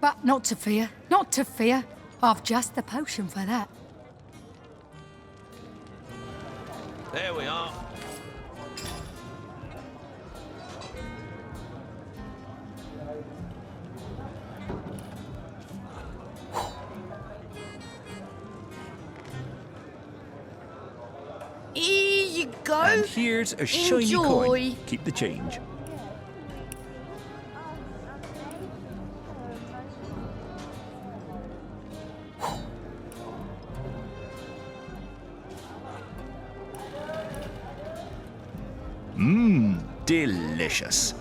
But not to fear, not to fear. I've just the potion for that. There we are. Here you go. And here's a shiny Enjoy. coin. Keep the change. Mmm, delicious.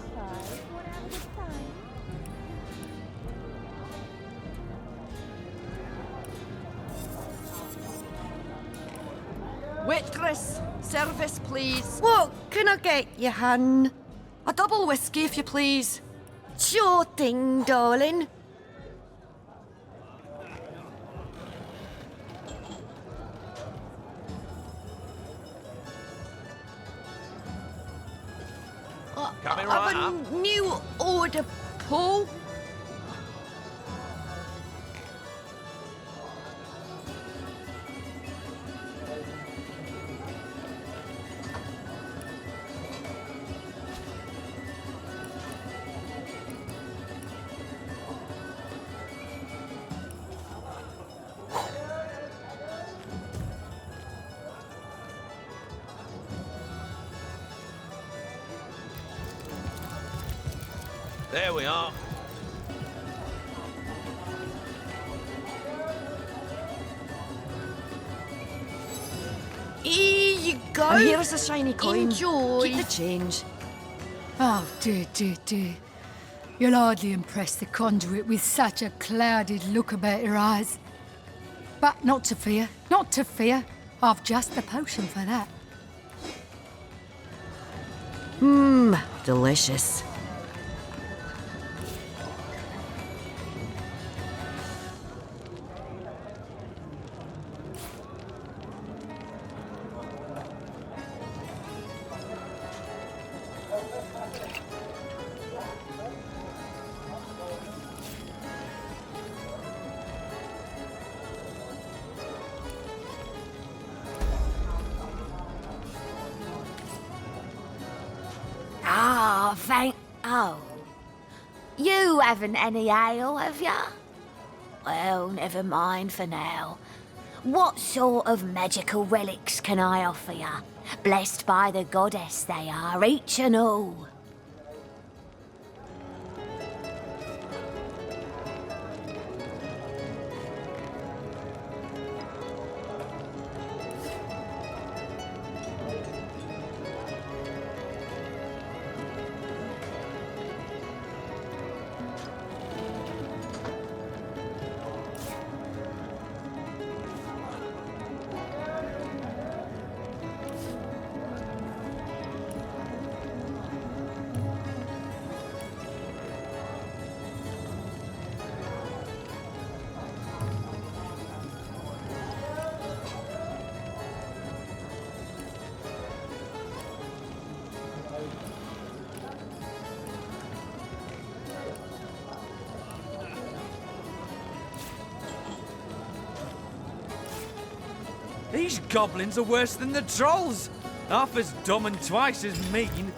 Waitress, service please. What can I get you, hun? A double whiskey if you please. Sure thing, darling. Coming right up. I've a new order, Paul. There we are. Here you go. And here's a shiny coin. Enjoy. Keep the change. Oh, dear, dear, dear. You'll hardly impress the conduit with such a clouded look about your eyes. But not to fear, not to fear. I've just the potion for that. Mmm, delicious. Ah, thank... Oh. You haven't any ale, have ya? Well, never mind for now. What sort of magical relics can I offer ya? Blessed by the goddess they are, each and all. These goblins are worse than the trolls. Half as dumb and twice as mean.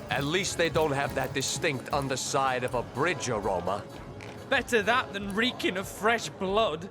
At least they don't have that distinct underside of a bridge aroma. Better that than reeking of fresh blood.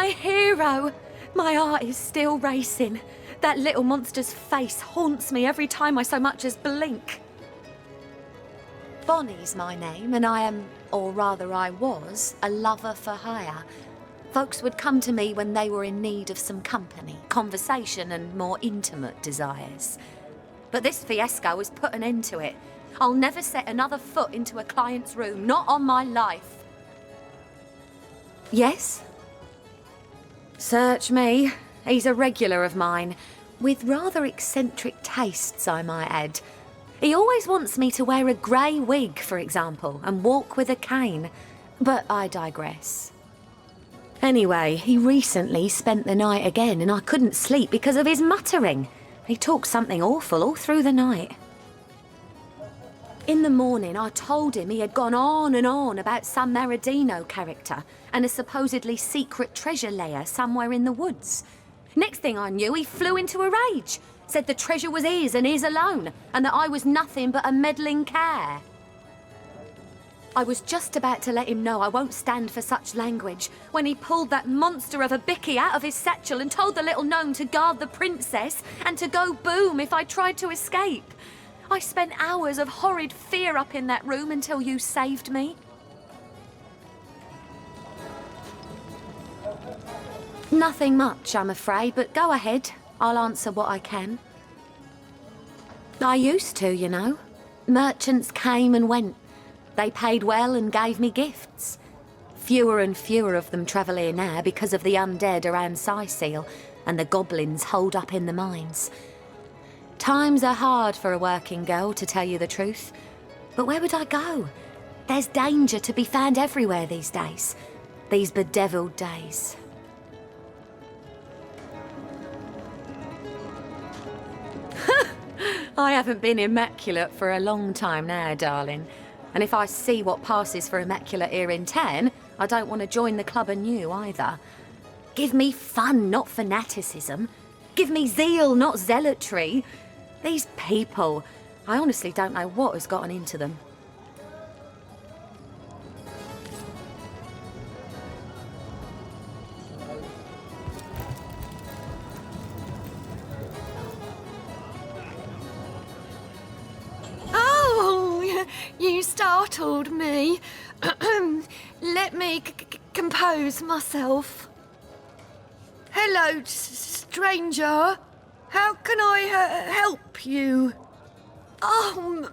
My hero! My heart is still racing. That little monster's face haunts me every time I so much as blink. Bonnie's my name, and I am, or rather I was, a lover for hire. Folks would come to me when they were in need of some company, conversation, and more intimate desires. But this fiasco has put an end to it. I'll never set another foot into a client's room, not on my life. Yes? Search me. He's a regular of mine, with rather eccentric tastes, I might add. He always wants me to wear a grey wig, for example, and walk with a cane. But I digress. Anyway, he recently spent the night again, and I couldn't sleep because of his muttering. He talked something awful all through the night. In the morning, I told him he had gone on and on about some Maradino character and a supposedly secret treasure lair somewhere in the woods. Next thing I knew, he flew into a rage, said the treasure was his and his alone, and that I was nothing but a meddling care. I was just about to let him know I won't stand for such language when he pulled that monster of a bicky out of his satchel and told the little gnome to guard the princess and to go boom if I tried to escape. I spent hours of horrid fear up in that room until you saved me. Nothing much, I'm afraid, but go ahead. I'll answer what I can. I used to, you know. Merchants came and went. They paid well and gave me gifts. Fewer and fewer of them travel here now because of the undead around Seal and the goblins holed up in the mines. Times are hard for a working girl, to tell you the truth. But where would I go? There's danger to be found everywhere these days. These bedeviled days. I haven't been immaculate for a long time now, darling. And if I see what passes for immaculate here in town, I don't want to join the club anew either. Give me fun, not fanaticism. Give me zeal, not zealotry. These people, I honestly don't know what has gotten into them. You startled me. Let me compose myself. Hello, stranger. How can I help you? Oh,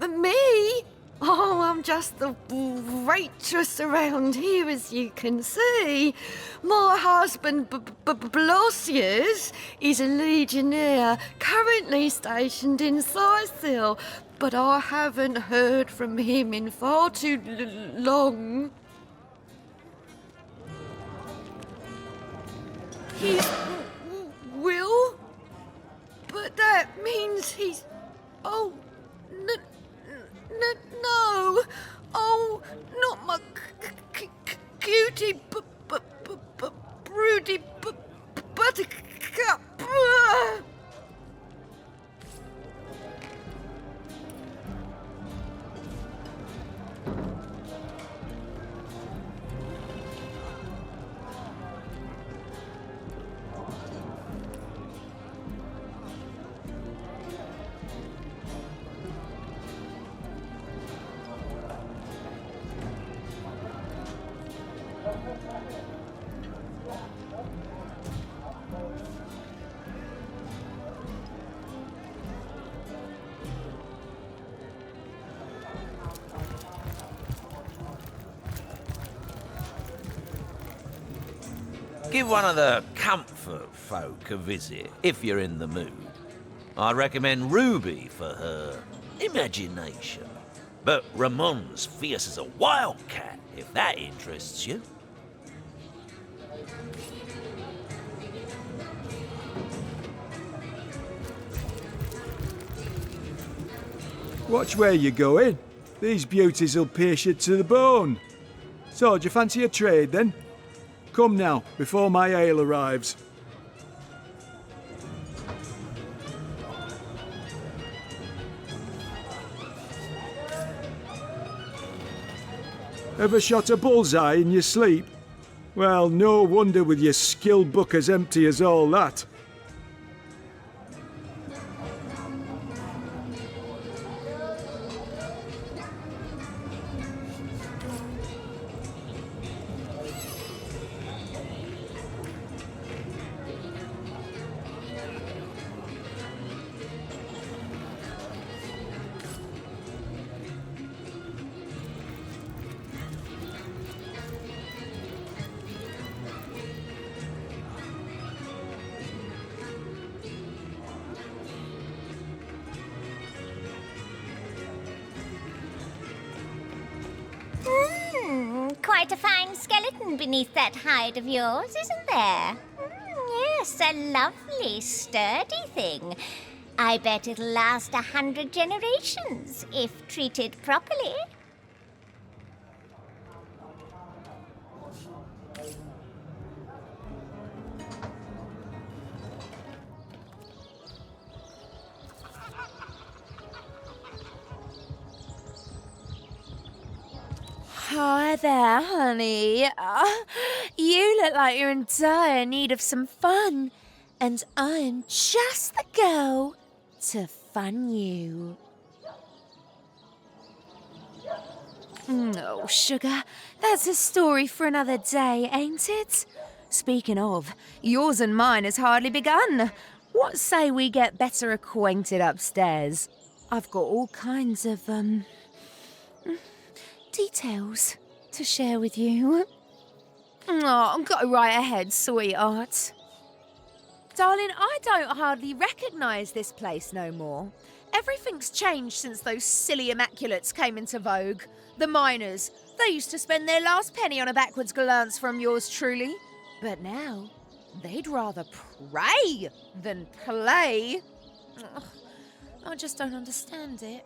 me? Oh, I'm just the waitress around here, as you can see. My husband, Blosius, is a legionnaire currently stationed in Seal, but I haven't heard from him in far too long. He's Will? But that means he's... Oh, no. Oh, not my cutie, broody buttercup. Give one of the comfort folk a visit, if you're in the mood. I recommend Ruby for her imagination. But Ramon's fierce as a wildcat, if that interests you. Watch where you're going. These beauties will pierce you to the bone. So, do you fancy a trade then? Come now, before my ale arrives. Ever shot a bullseye in your sleep? Well, no wonder with your skill book as empty as all that. Quite a fine skeleton beneath that hide of yours, isn't there? Yes, a lovely, sturdy thing. I bet it'll last 100 generations, if treated properly. Hi there, honey. You look like you're in dire need of some fun, and I'm just the girl to fun you. Oh, sugar, that's a story for another day, ain't it? Speaking of, yours and mine has hardly begun. What say we get better acquainted upstairs? I've got all kinds of, details to share with you. Oh, go right ahead, sweetheart. Darling, I don't hardly recognise this place no more. Everything's changed since those silly Immaculates came into vogue. The miners, they used to spend their last penny on a backwards glance from yours truly. But now, they'd rather pray than play. Ugh, I just don't understand it.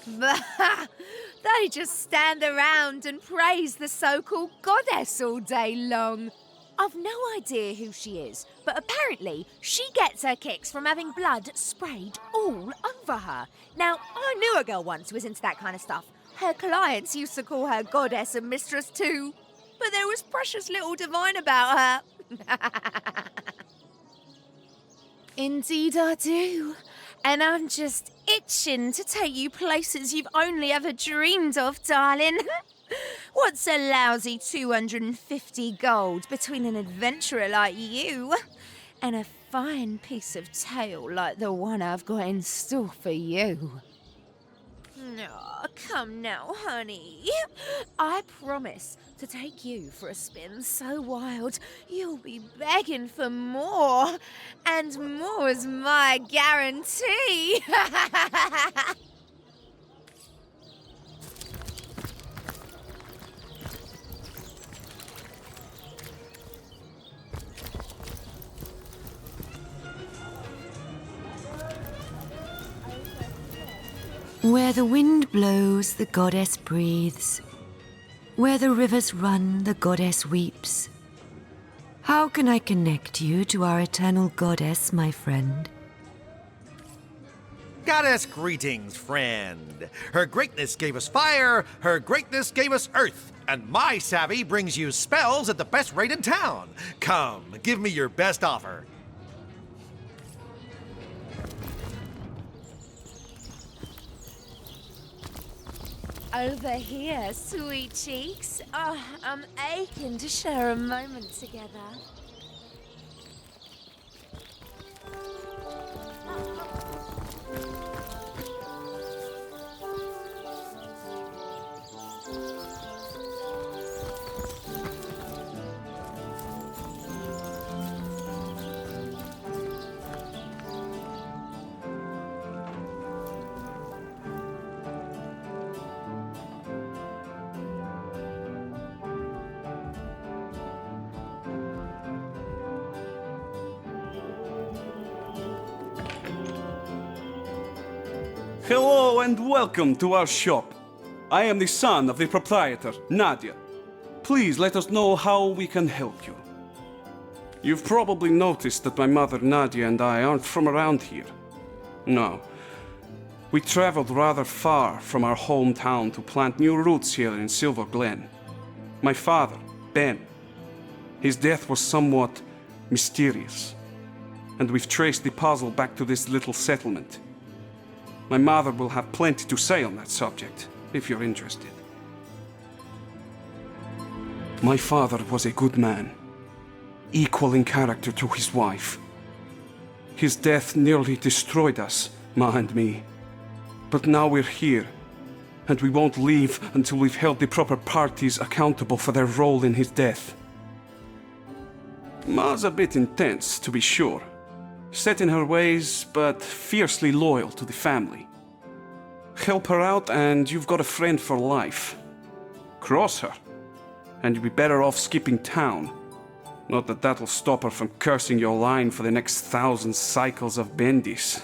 They just stand around and praise the so-called goddess all day long. I've no idea who she is, but apparently she gets her kicks from having blood sprayed all over her. Now, I knew a girl once who was into that kind of stuff. Her clients used to call her goddess and mistress too, but there was precious little divine about her. Indeed I do. And I'm just itching to take you places you've only ever dreamed of, darling. What's a lousy 250 gold between an adventurer like you and a fine piece of tale like the one I've got in store for you? Oh, come now, honey. I promise to take you for a spin so wild you'll be begging for more. And more's my guarantee. Where the wind blows, the goddess breathes. Where the rivers run, the goddess weeps. How can I connect you to our eternal goddess, my friend? Goddess greetings, friend. Her greatness gave us fire, her greatness gave us earth, and my savvy brings you spells at the best rate in town. Come, give me your best offer. Over here, sweet cheeks. Oh, I'm aching to share a moment together. Hello and welcome to our shop. I am the son of the proprietor, Nadia. Please let us know how we can help you. You've probably noticed that my mother Nadia and I aren't from around here. No. We traveled rather far from our hometown to plant new roots here in Silver Glen. My father, Ben. His death was somewhat mysterious, and we've traced the puzzle back to this little settlement. My mother will have plenty to say on that subject, if you're interested. My father was a good man, equal in character to his wife. His death nearly destroyed us, Ma and me. But now we're here, and we won't leave until we've held the proper parties accountable for their role in his death. Ma's a bit intense, to be sure. Set in her ways, but fiercely loyal to the family. Help her out and you've got a friend for life. Cross her, and you'll be better off skipping town. Not that that'll stop her from cursing your line for the next 1,000 cycles of Bendis.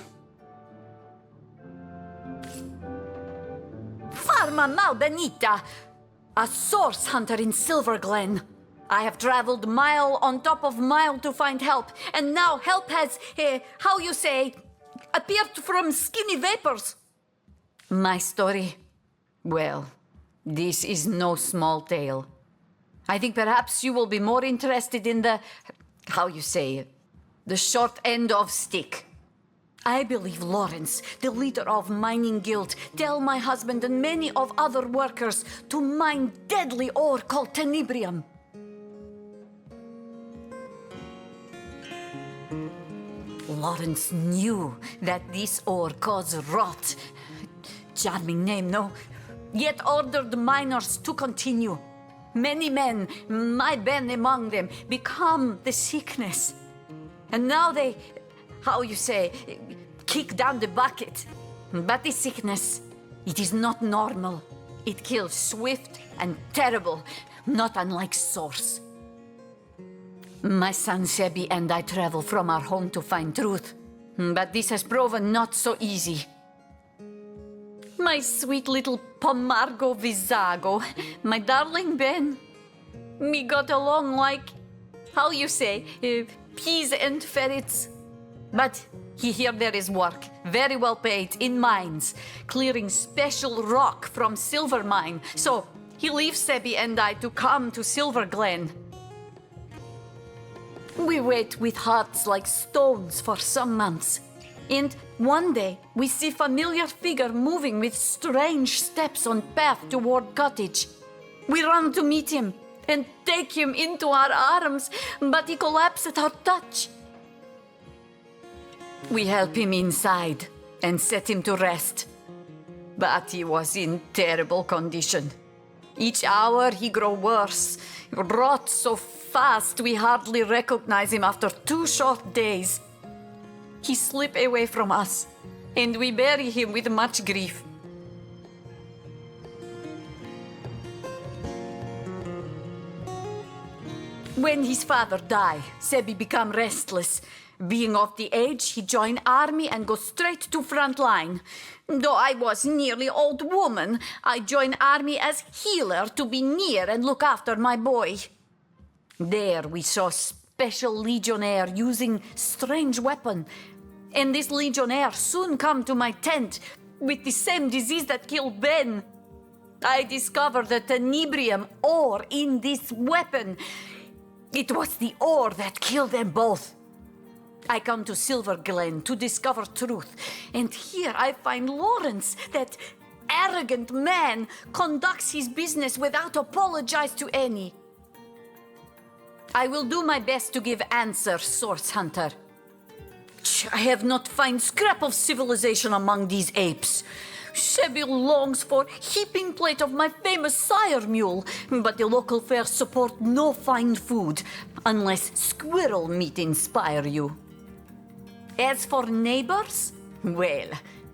Farma Malbenita, a source hunter in Silverglen. I have traveled mile on top of mile to find help, and now help has, appeared from skinny vapors. My story? Well, this is no small tale. I think perhaps you will be more interested in the short end of stick. I believe Lawrence, the leader of Mining Guild, tell my husband and many of other workers to mine deadly ore called tenebrium. Lawrence knew that this ore caused rot. Charming name, no? Yet ordered miners to continue. Many men, my Ben among them, become the sickness. And now they, kick down the bucket. But the sickness, it is not normal. It kills swift and terrible, not unlike Source. My son Sebi and I travel from our home to find truth. But this has proven not so easy. My sweet little Pomargo Vizago, my darling Ben. We got along like, peas and ferrets. But here there is work, very well paid, in mines, clearing special rock from silver mine. So he leaves Sebi and I to come to Silverglen. We wait with hearts like stones for some months. And one day, we see familiar figure moving with strange steps on path toward cottage. We run to meet him and take him into our arms, but he collapses at our touch. We help him inside and set him to rest. But he was in terrible condition. Each hour he grow worse, rot so fast we hardly recognize him after 2 short days. He slip away from us, and we bury him with much grief. When his father die, Sebi become restless. Being of the age, he join army and go straight to front line. Though I was nearly old woman, I join army as healer to be near and look after my boy. There we saw special legionnaire using strange weapon. And this legionnaire soon come to my tent with the same disease that killed Ben. I discovered the tenebrium ore in this weapon. It was the ore that killed them both. I come to Silverglen to discover truth, and here I find Lawrence, that arrogant man, conducts his business without apologize to any. I will do my best to give answer, Source Hunter. I have not found scrap of civilization among these apes. Sebi longs for heaping plate of my famous sire mule, but the local fairs support no fine food, unless squirrel meat inspire you. As for neighbors, well,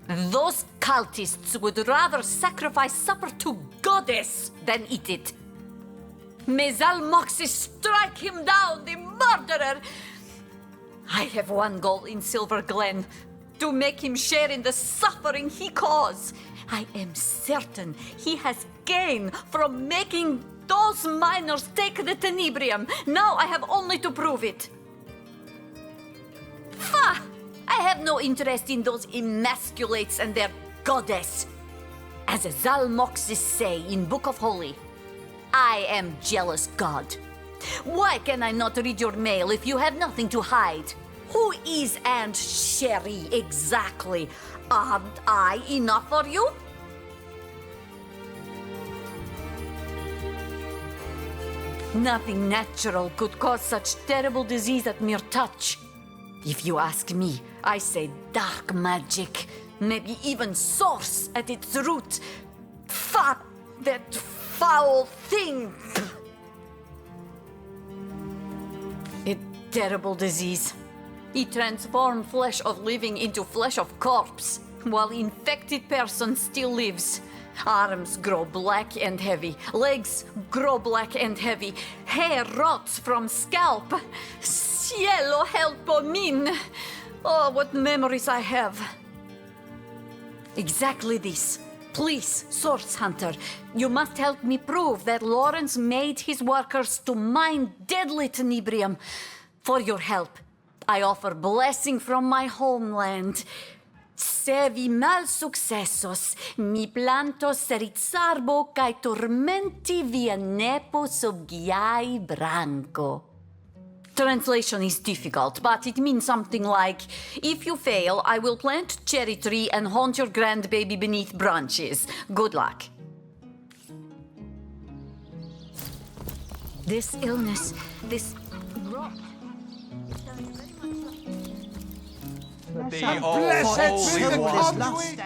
those cultists would rather sacrifice supper to goddess than eat it. May Zalmoxis strike him down, the murderer! I have one goal in Silverglen, to make him share in the suffering he caused. I am certain he has gain from making those miners take the tenebrium. Now I have only to prove it. Fa! I have no interest in those emasculates and their goddess. As Zalmoxis say in Book of Holy, I am jealous god. Why can I not read your mail if you have nothing to hide? Who is Aunt Sherry exactly? Aren't I enough for you? Nothing natural could cause such terrible disease at mere touch. If you ask me, I say dark magic, maybe even source at its root. That foul thing! A terrible disease. It transforms flesh of living into flesh of corpse, while infected person still lives. Arms grow black and heavy, legs grow black and heavy, hair rots from scalp. Cielo helpo min! Oh, what memories I have. Exactly this. Please, Source Hunter, you must help me prove that Lawrence made his workers to mine deadly tenebrium. For your help, I offer blessing from my homeland. Se vi mal successos, mi plantos seritsarbo cae tormenti via nepo subgiai branco. Translation is difficult, but it means something like, if you fail, I will plant cherry tree and haunt your grandbaby beneath branches. Good luck. This illness, this rot. The Holy One.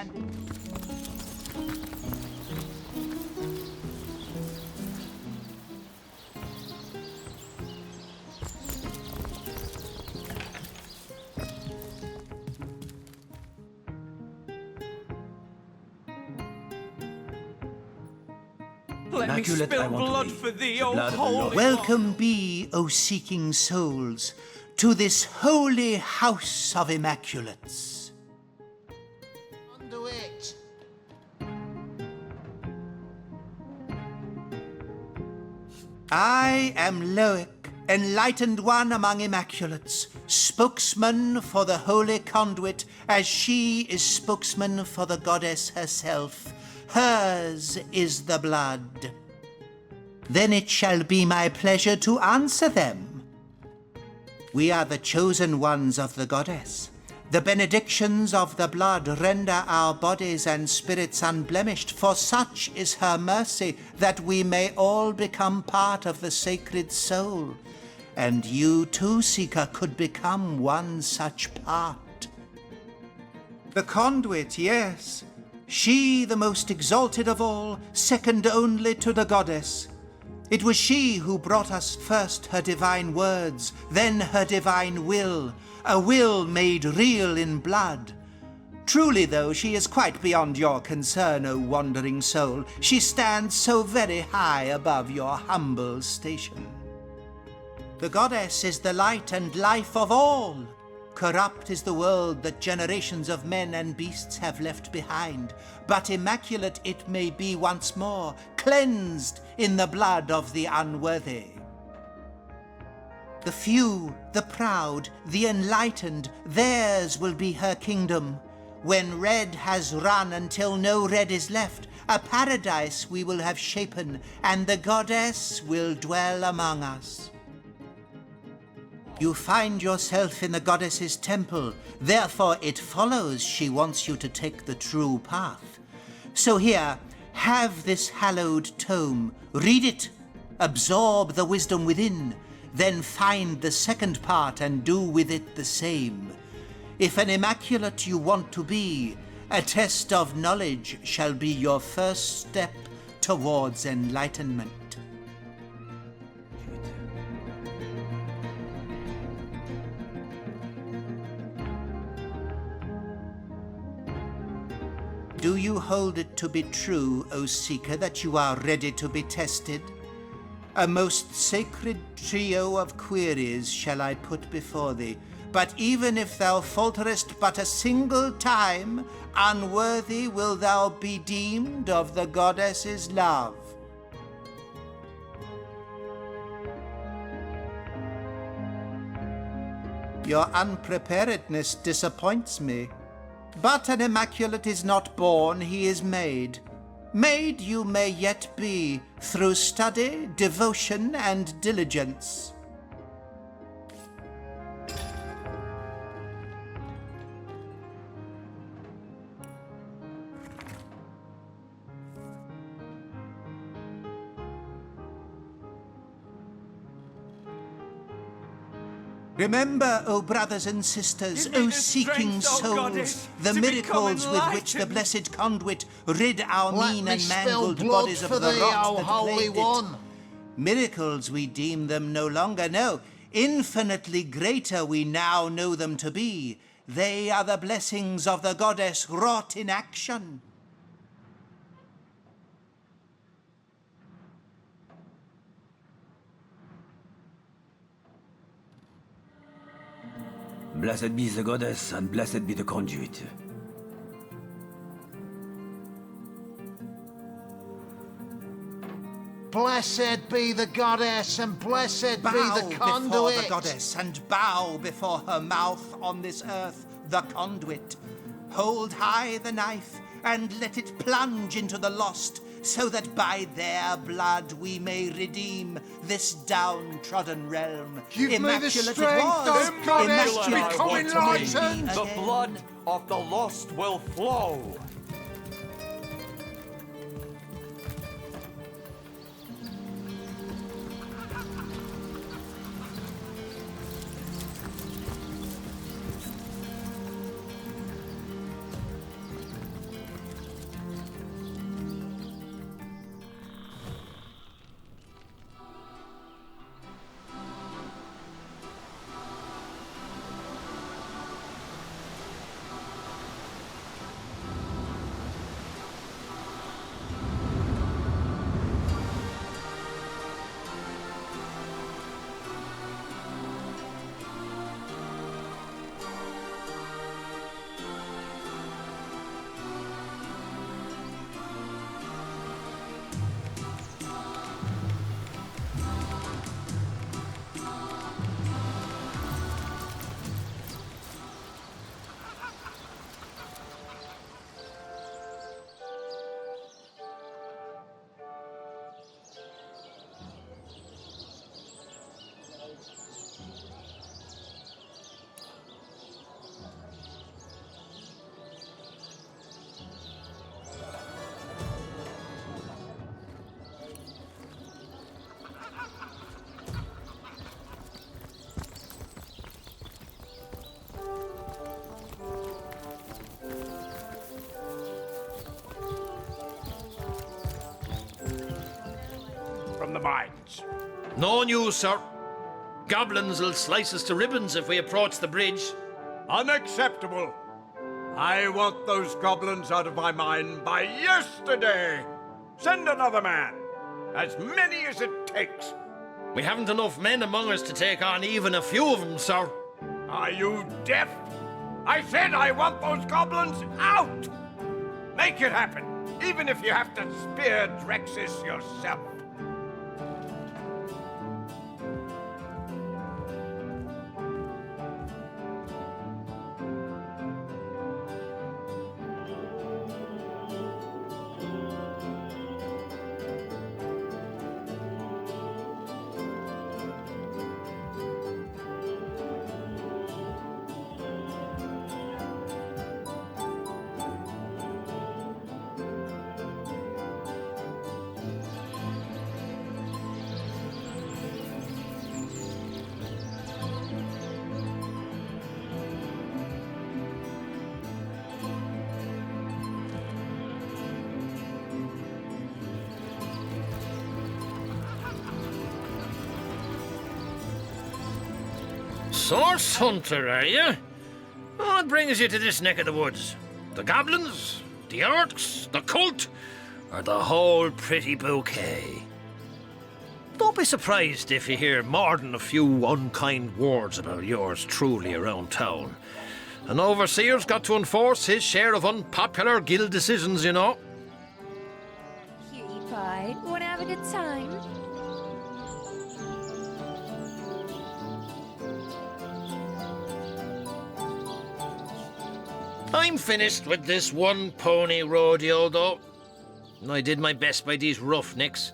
Let me spill blood for thee, O Holy Welcome be, O seeking souls, to this holy house of Immaculates. Conduit. I am Loic, enlightened one among Immaculates, spokesman for the holy conduit, as she is spokesman for the goddess herself. Hers is the blood. Then it shall be my pleasure to answer them. We are the chosen ones of the goddess. The benedictions of the blood render our bodies and spirits unblemished, for such is her mercy, that we may all become part of the sacred soul. And you too, Seeker, could become one such part. The conduit, yes. She, the most exalted of all, second only to the goddess. It was she who brought us first her divine words, then her divine will, a will made real in blood. Truly, though, she is quite beyond your concern, O wandering soul. She stands so very high above your humble station. The goddess is the light and life of all. Corrupt is the world that generations of men and beasts have left behind, but immaculate it may be once more, cleansed in the blood of the unworthy. The few, the proud, the enlightened, theirs will be her kingdom. When red has run until no red is left, a paradise we will have shapen, and the goddess will dwell among us. You find yourself in the goddess's temple, therefore it follows she wants you to take the true path. So here, have this hallowed tome, read it, absorb the wisdom within, then find the second part and do with it the same. If an immaculate you want to be, a test of knowledge shall be your first step towards enlightenment. Do you hold it to be true, O Seeker, that you are ready to be tested? A most sacred trio of queries shall I put before thee, but even if thou falterest but a single time, unworthy will thou be deemed of the goddess's love. Your unpreparedness disappoints me. But an immaculate is not born, he is made. Made you may yet be through study, devotion, and diligence. Remember, O brothers and sisters, Give me O the seeking strength, O souls, goddess, the to miracles become with which the enlightened. blessed conduit rid our Let mean me and spill mangled blood bodies for of the thee, rot O that Holy plagued it. One. Miracles we deem them no longer, no. Infinitely greater we now know them to be. They are the blessings of the goddess wrought in action. Blessed be the goddess, and blessed be the conduit. Blessed be the goddess, and blessed Bow be the before conduit. the goddess, and bow before her mouth on this earth, the conduit. Hold high the knife, and let it plunge into the lost, so that by their blood we may redeem this downtrodden realm. Give me the Immaculate strength, it was, O goddess, to immaculate become it enlightened. may be The again. blood of the lost will flow. From the mines. No news, sir. Goblins will slice us to ribbons if we approach the bridge. Unacceptable. I want those goblins out of my mine by yesterday. Send another man. As many as it takes. We haven't enough men among us to take on even a few of them, sir. Are you deaf? I said I want those goblins out! Make it happen, even if you have to spear Drexis yourself. Source hunter, are you? What brings you to this neck of the woods? The goblins? The orcs? The cult? Or the whole pretty bouquet? Don't be surprised if you hear more than a few unkind words about yours truly around town. An overseer's got to enforce his share of unpopular guild decisions, you know. Cutie pie, wanna have a good time? I'm finished with this one pony rodeo, though. I did my best by these roughnecks,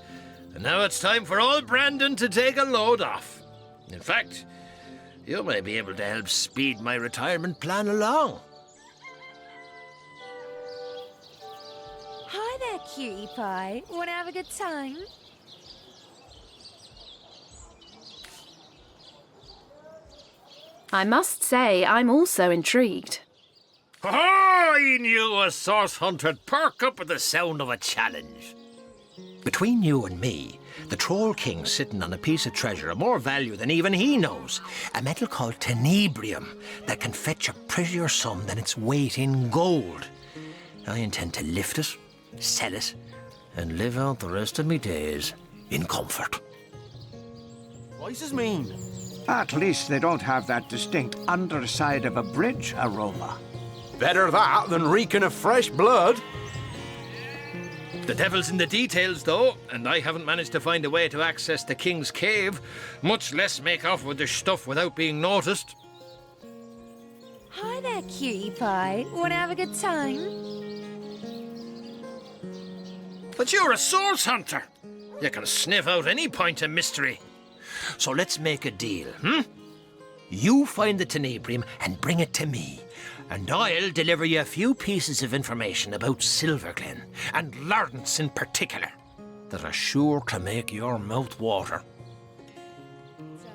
and now it's time for old Brandon to take a load off. In fact, you may be able to help speed my retirement plan along. Hi there, cutie pie. Want to have a good time? I must say, I'm also intrigued. Oh, I knew a source hunter'd perk up at the sound of a challenge. Between you and me, the Troll King's sitting on a piece of treasure of more value than even he knows. A metal called tenebrium that can fetch a prettier sum than its weight in gold. I intend to lift it, sell it, and live out the rest of me days in comfort. What does this mean? At least they don't have that distinct underside of a bridge aroma. Better that than reeking of fresh blood. The devil's in the details, though, and I haven't managed to find a way to access the King's Cave, much less make off with the stuff without being noticed. Hi there, cutie pie. Want to have a good time? But you're a source hunter. You can sniff out any point of mystery. So let's make a deal, You find the tenebrium and bring it to me, and I'll deliver you a few pieces of information about Silverglen, and Lawrence in particular, that are sure to make your mouth water.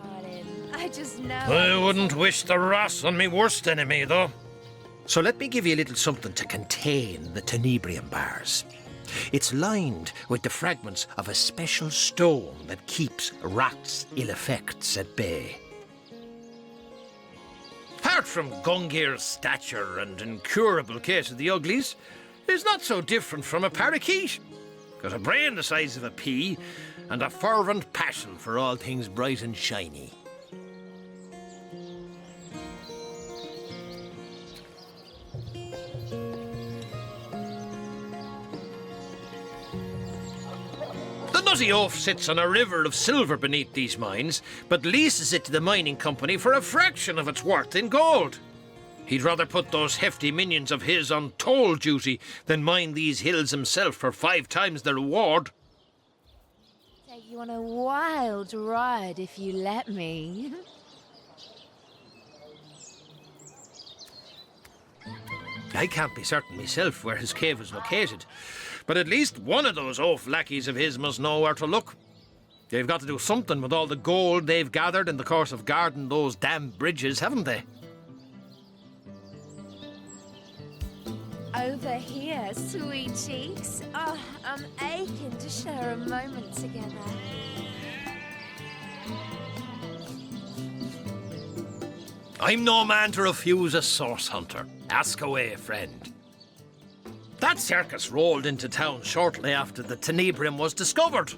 Darling, I just know... I wouldn't wish the wrath on me worst enemy, though. So let me give you a little something to contain the tenebrium bars. It's lined with the fragments of a special stone that keeps rats' ill effects at bay. Apart from Gungir's stature and incurable case of the uglies, he's not so different from a parakeet. Got a brain the size of a pea and a fervent passion for all things bright and shiny. The nutty oaf sits on a river of silver beneath these mines, but leases it to the mining company for a fraction of its worth in gold. He'd rather put those hefty minions of his on toll duty than mine these hills himself for 5 times the reward. Take you on a wild ride if you let me. I can't be certain myself where his cave is located, but at least one of those oaf lackeys of his must know where to look. They've got to do something with all the gold they've gathered in the course of guarding those damn bridges, haven't they? Over here, sweet cheeks. Oh, I'm aching to share a moment together. I'm no man to refuse a source hunter. Ask away, friend. That circus rolled into town shortly after the tenebrium was discovered.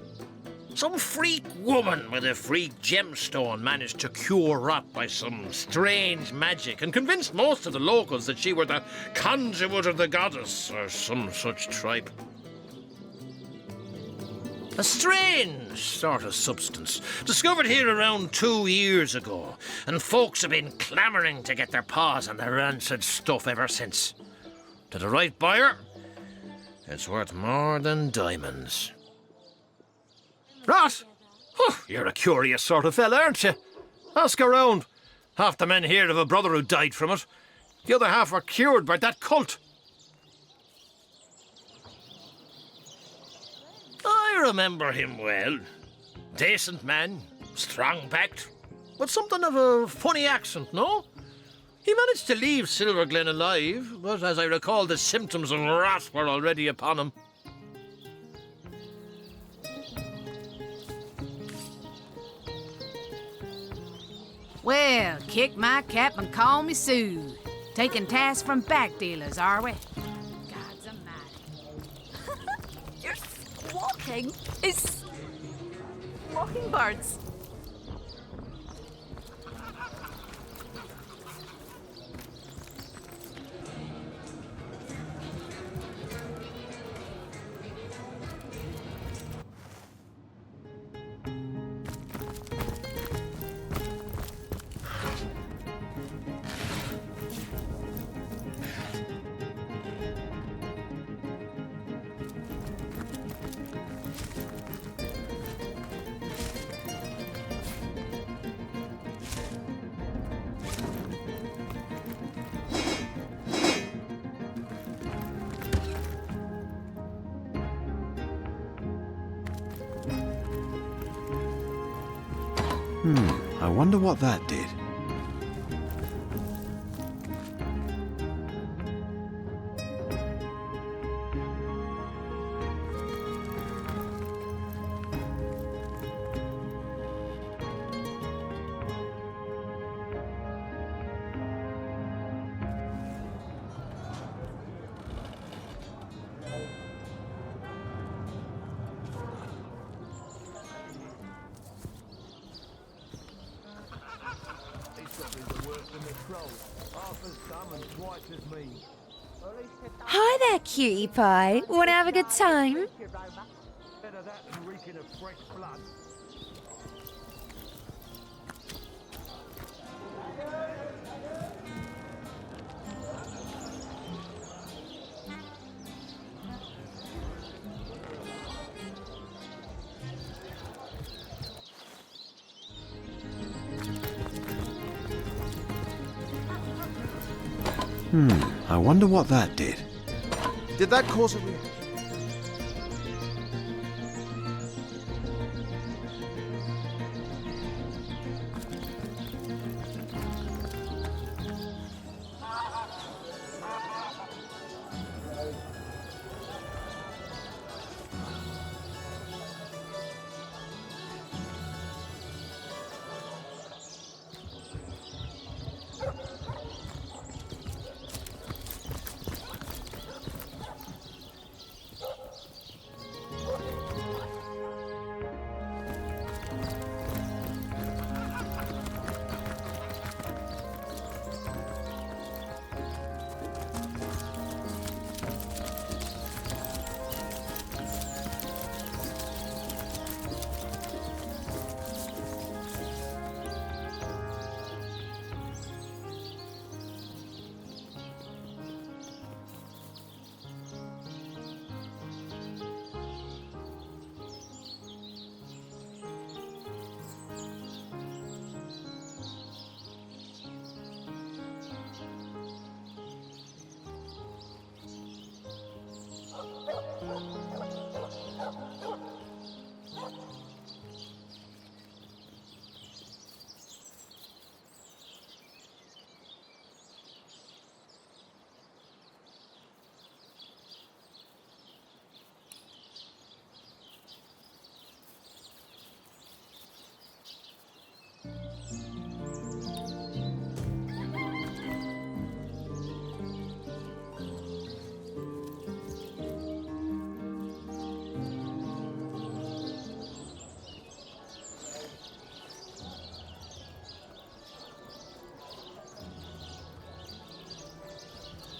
Some freak woman with a freak gemstone managed to cure rot by some strange magic and convinced most of the locals that she were the conduit of the goddess or some such tripe. A strange sort of substance, discovered here around 2 years ago, and folks have been clamouring to get their paws on the rancid stuff ever since. To the right buyer, it's worth more than diamonds. Rot? Oh, you're a curious sort of fella, aren't you? Ask around. Half the men here have a brother who died from it. The other half were cured by that cult. I remember him well. Decent man, strong-backed, but something of a funny accent, no? He managed to leave Silverglen alive, but as I recall, the symptoms of wrath were already upon him. Well, kick my cap and call me Sue. Taking tasks from back dealers, are we? God's almighty. You're squawking. It's mockingbirds. I wonder what that did. Hi there, cutie pie. Want to have a good time? I wonder what that did. Did that cause a...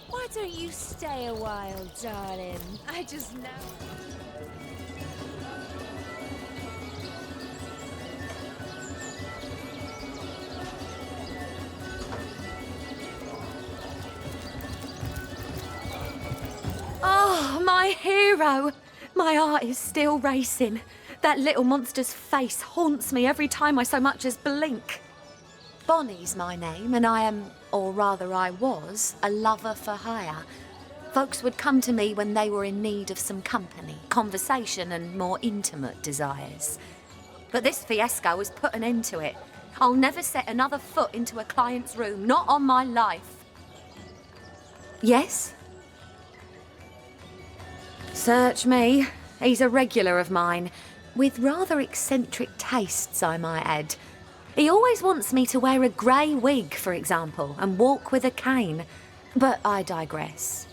Why don't you stay a while, darling? I just know. Oh, my hero! My heart is still racing. That little monster's face haunts me every time I so much as blink. Bonnie's my name, and I am, or rather I was, a lover for hire. Folks would come to me when they were in need of some company, conversation, and more intimate desires. But this fiasco has put an end to it. I'll never set another foot into a client's room, not on my life. Yes? Search me. He's a regular of mine, with rather eccentric tastes, I might add. He always wants me to wear a grey wig, for example, and walk with a cane. But I digress.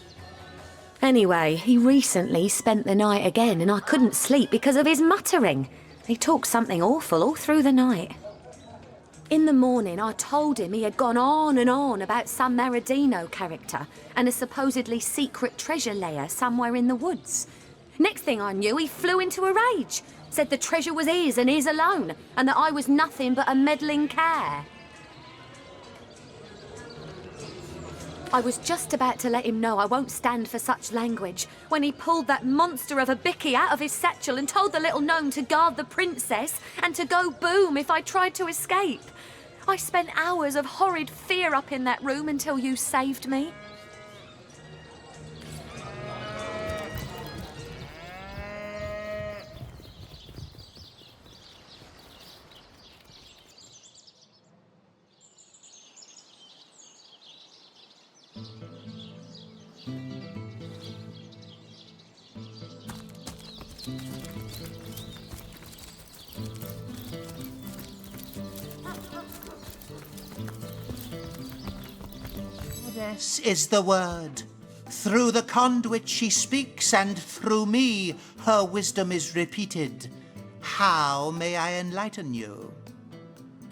Anyway, he recently spent the night again, and I couldn't sleep because of his muttering. He talked something awful all through the night. In the morning, I told him he had gone on and on about some Meridino character and a supposedly secret treasure lair somewhere in the woods. Next thing I knew, he flew into a rage. Said the treasure was his and his alone, and that I was nothing but a meddling care. I was just about to let him know I won't stand for such language when he pulled that monster of a bicky out of his satchel and told the little gnome to guard the princess and to go boom if I tried to escape. I spent hours of horrid fear up in that room until you saved me. Goddess is the word. Through the conduit she speaks, and through me her wisdom is repeated. How may I enlighten you?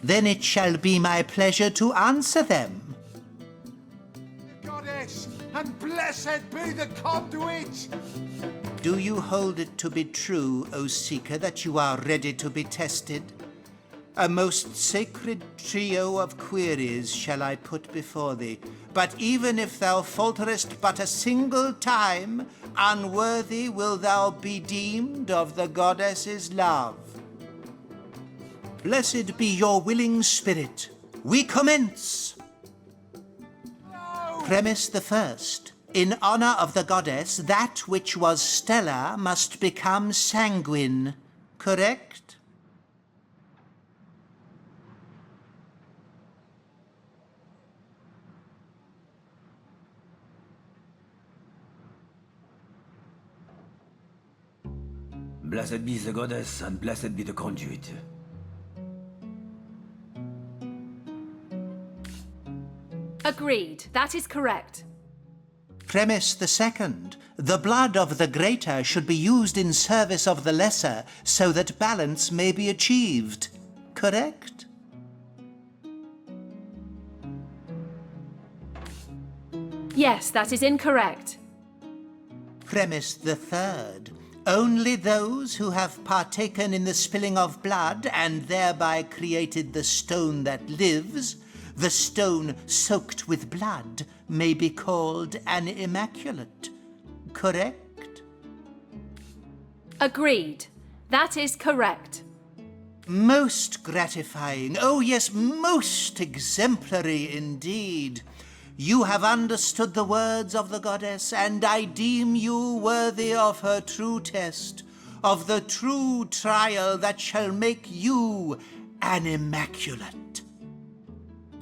Then it shall be my pleasure to answer them. Goddess, and blessed be the conduit! Do you hold it to be true, O Seeker, that you are ready to be tested? A most sacred trio of queries shall I put before thee, but even if thou falterest but a single time, unworthy will thou be deemed of the goddess's love. Blessed be your willing spirit. We commence. No. Premise the first. In honor of the goddess, that which was stellar must become sanguine. Correct? Blessed be the goddess, and blessed be the conduit. Agreed. That is correct. Premise the second. The blood of the greater should be used in service of the lesser, so that balance may be achieved. Correct? Yes, that is incorrect. Premise the third. Only those who have partaken in the spilling of blood and thereby created the stone that lives, the stone soaked with blood, may be called an immaculate. Correct? Agreed. That is correct. Most gratifying. Oh, yes, most exemplary indeed. You have understood the words of the goddess, and I deem you worthy of her true test, of the true trial that shall make you an immaculate.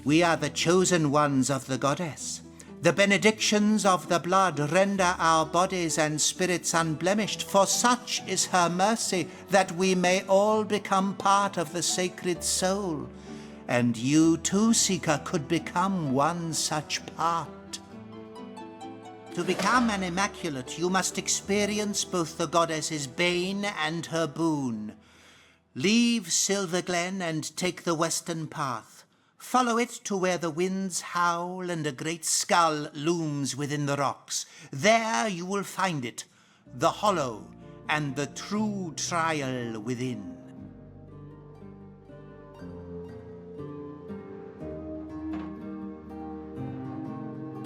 We are the chosen ones of the goddess. The benedictions of the blood render our bodies and spirits unblemished, for such is her mercy, that we may all become part of the sacred soul. And you too, Seeker, could become one such part. To become an immaculate, you must experience both the goddess's bane and her boon. Leave Silver Glen and take the western path. Follow it to where the winds howl and a great skull looms within the rocks. There you will find it, the hollow and the true trial within.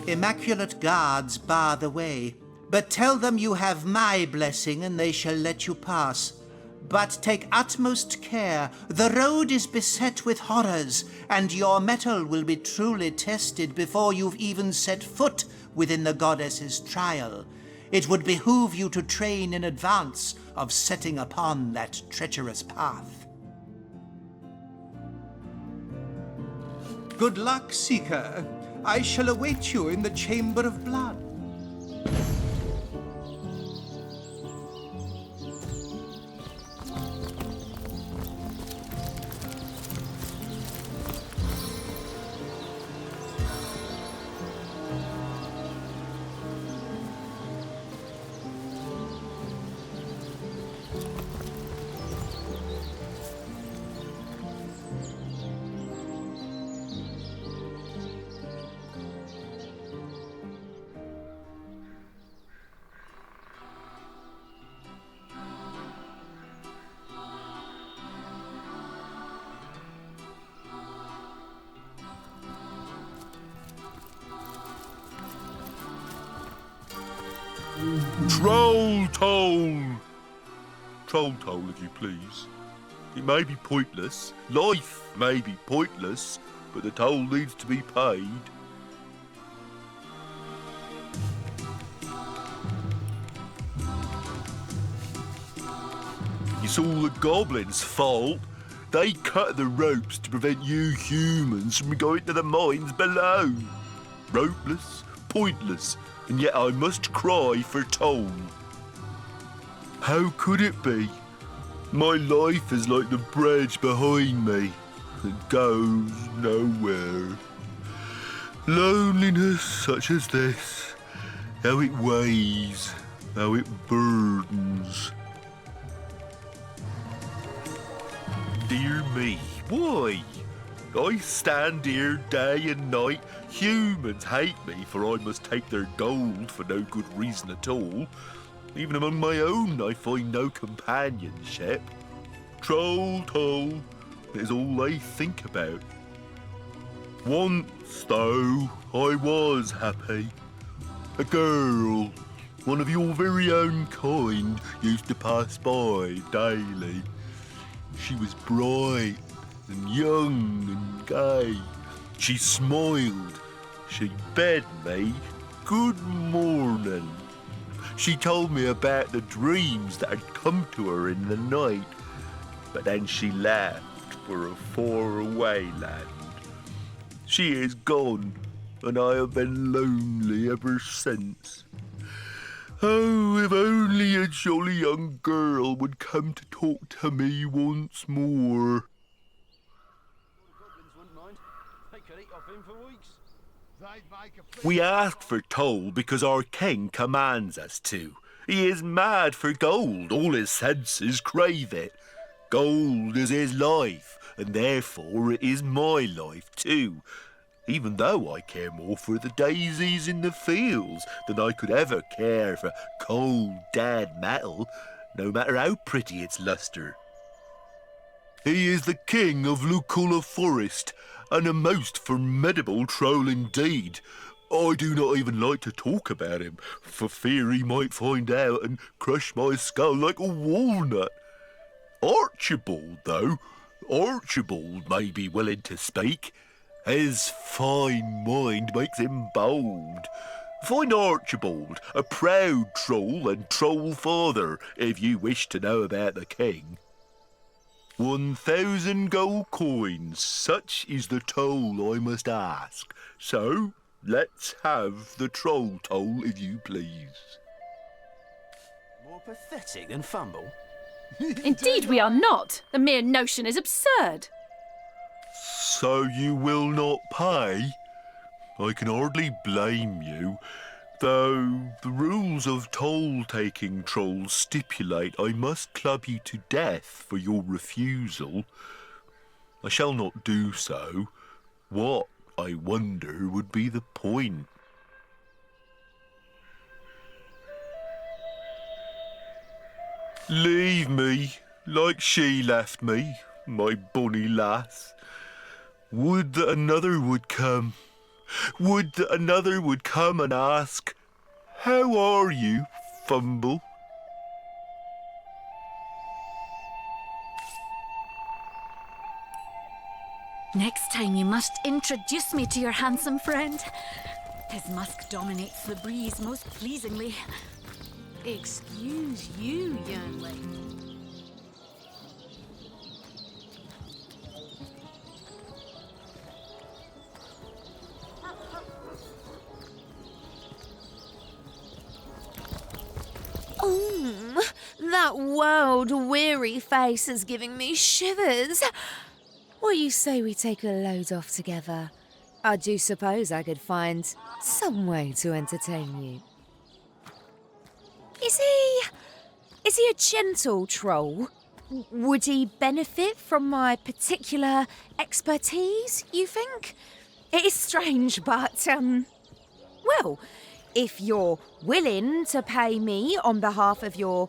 Immaculate guards bar the way, but tell them you have my blessing and they shall let you pass. But take utmost care, the road is beset with horrors, and your mettle will be truly tested before you've even set foot within the goddess's trial. It would behoove you to train in advance of setting upon that treacherous path. Good luck, Seeker. I shall await you in the Chamber of Blood. Troll toll! Troll toll, if you please. It may be pointless, life may be pointless, but the toll needs to be paid. It's all the goblins' fault. They cut the ropes to prevent you humans from going to the mines below. Ropeless, pointless, and yet I must cry for toll. How could it be? My life is like the bridge behind me. It goes nowhere. Loneliness such as this, how it weighs, how it burdens. Dear me, why? I stand here day and night. Humans hate me, for I must take their gold for no good reason at all. Even among my own I find no companionship. Troll toll is all they think about. Once, though, I was happy. A girl, one of your very own kind, used to pass by daily. She was bright and young and gay. She smiled. She bade me good morning. She told me about the dreams that had come to her in the night, but then she left for a faraway land. She is gone, and I have been lonely ever since. Oh, if only a jolly young girl would come to talk to me once more. We ask for toll because our king commands us to. He is mad for gold, all his senses crave it. Gold is his life, and therefore it is my life too. Even though I care more for the daisies in the fields than I could ever care for cold, dead metal, no matter how pretty its lustre. He is the king of Lucula Forest, and a most formidable troll indeed. I do not even like to talk about him, for fear he might find out and crush my skull like a walnut. Archibald, though, Archibald may be willing to speak. His fine mind makes him bold. Find Archibald, a proud troll and troll father, if you wish to know about the king. 1,000 gold coins, such is the toll I must ask. So, let's have the troll toll, if you please. More pathetic than Fumble? Indeed we are not. The mere notion is absurd. So you will not pay? I can hardly blame you, though the rules of toll-taking trolls stipulate I must club you to death for your refusal. I shall not do so. What, I wonder, would be the point? Leave me, like she left me, my bonny lass. Would that another would come. Would that another would come and ask, "How are you, Fumble?" Next time you must introduce me to your handsome friend. His musk dominates the breeze most pleasingly. Excuse you, young lady. That world-weary face is giving me shivers. What do you say we take a load off together? I do suppose I could find some way to entertain you. Is he a gentle troll? Would he benefit from my particular expertise, you think? It is strange, but, well, if you're willing to pay me on behalf of your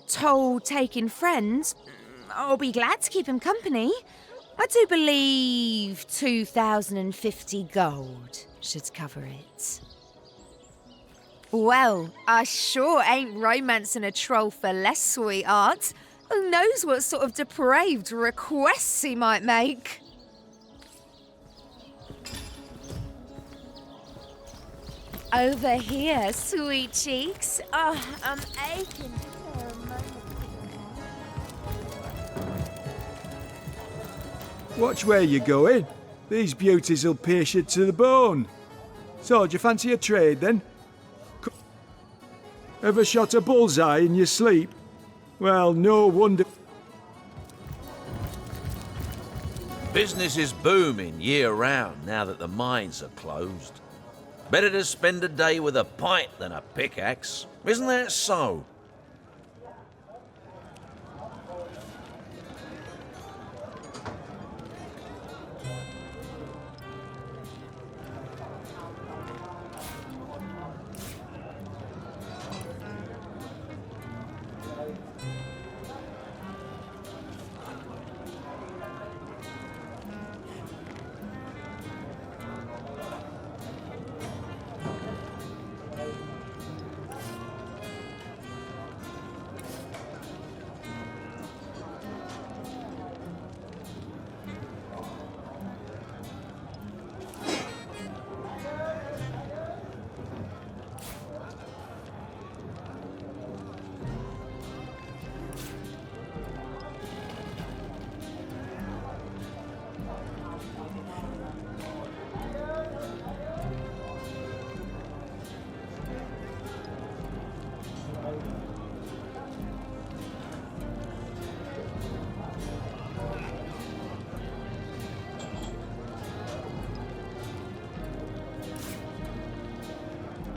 toll-taking friend, I'll be glad to keep him company. I do believe 2,050 gold should cover it. Well, I sure ain't romancing a troll for less, sweetheart. Who knows what sort of depraved requests he might make? Over here, sweet cheeks. Oh, I'm aching for a moment. Watch where you're going. These beauties will pierce you to the bone. So, do you fancy a trade then? Ever shot a bullseye in your sleep? Well, no wonder. Business is booming year-round now that the mines are closed. Better to spend a day with a pint than a pickaxe. Isn't that so?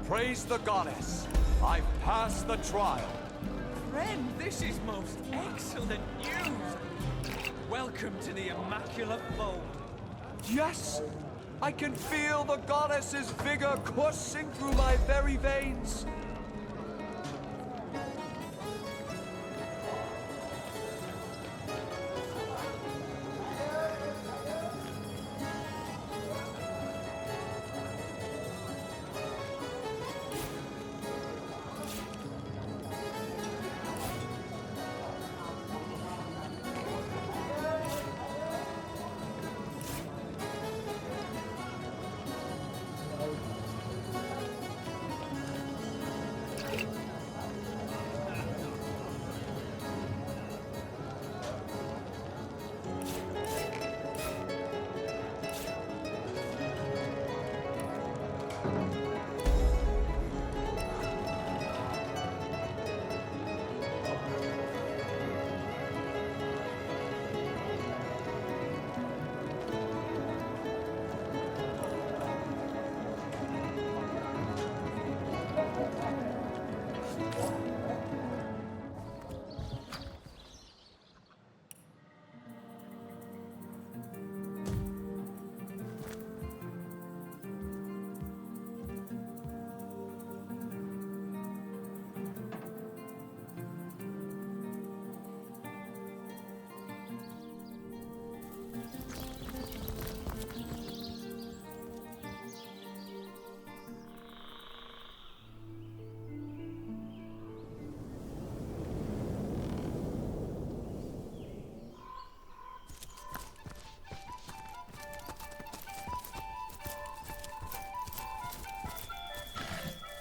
Praise the goddess. I've passed the trial. Friend, this is most excellent news. Welcome to the Immaculate Fold. Yes! I can feel the goddess's vigor coursing through my very veins.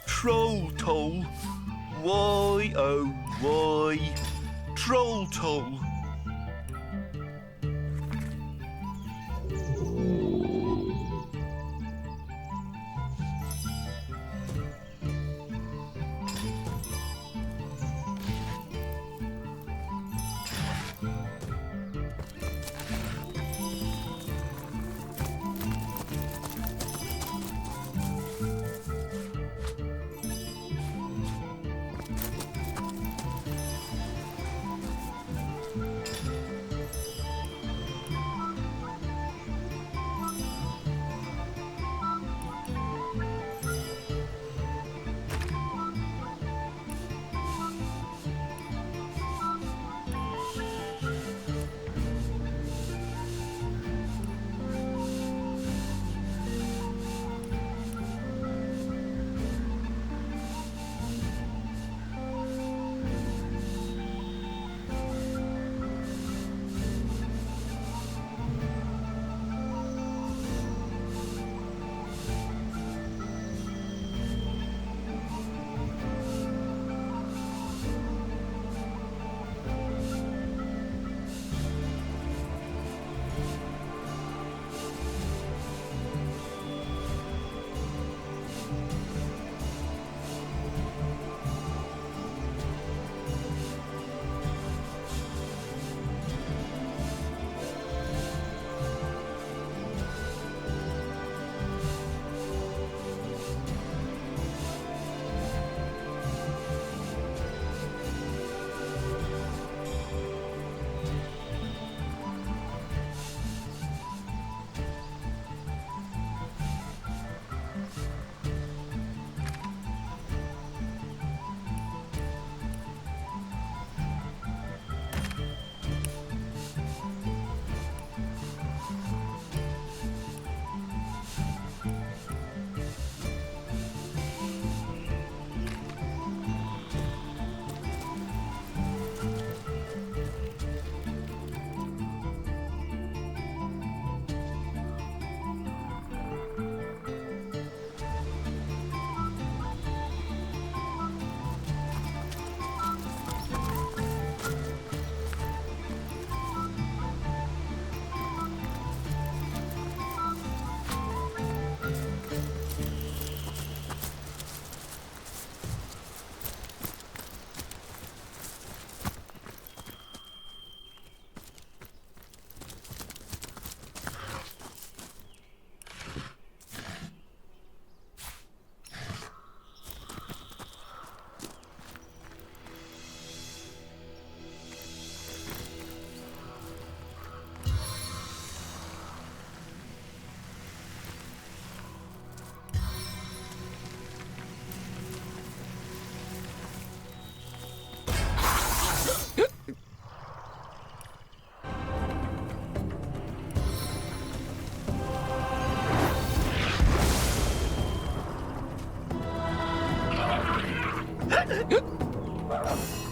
Troll toll. Why, oh why? Troll toll. something.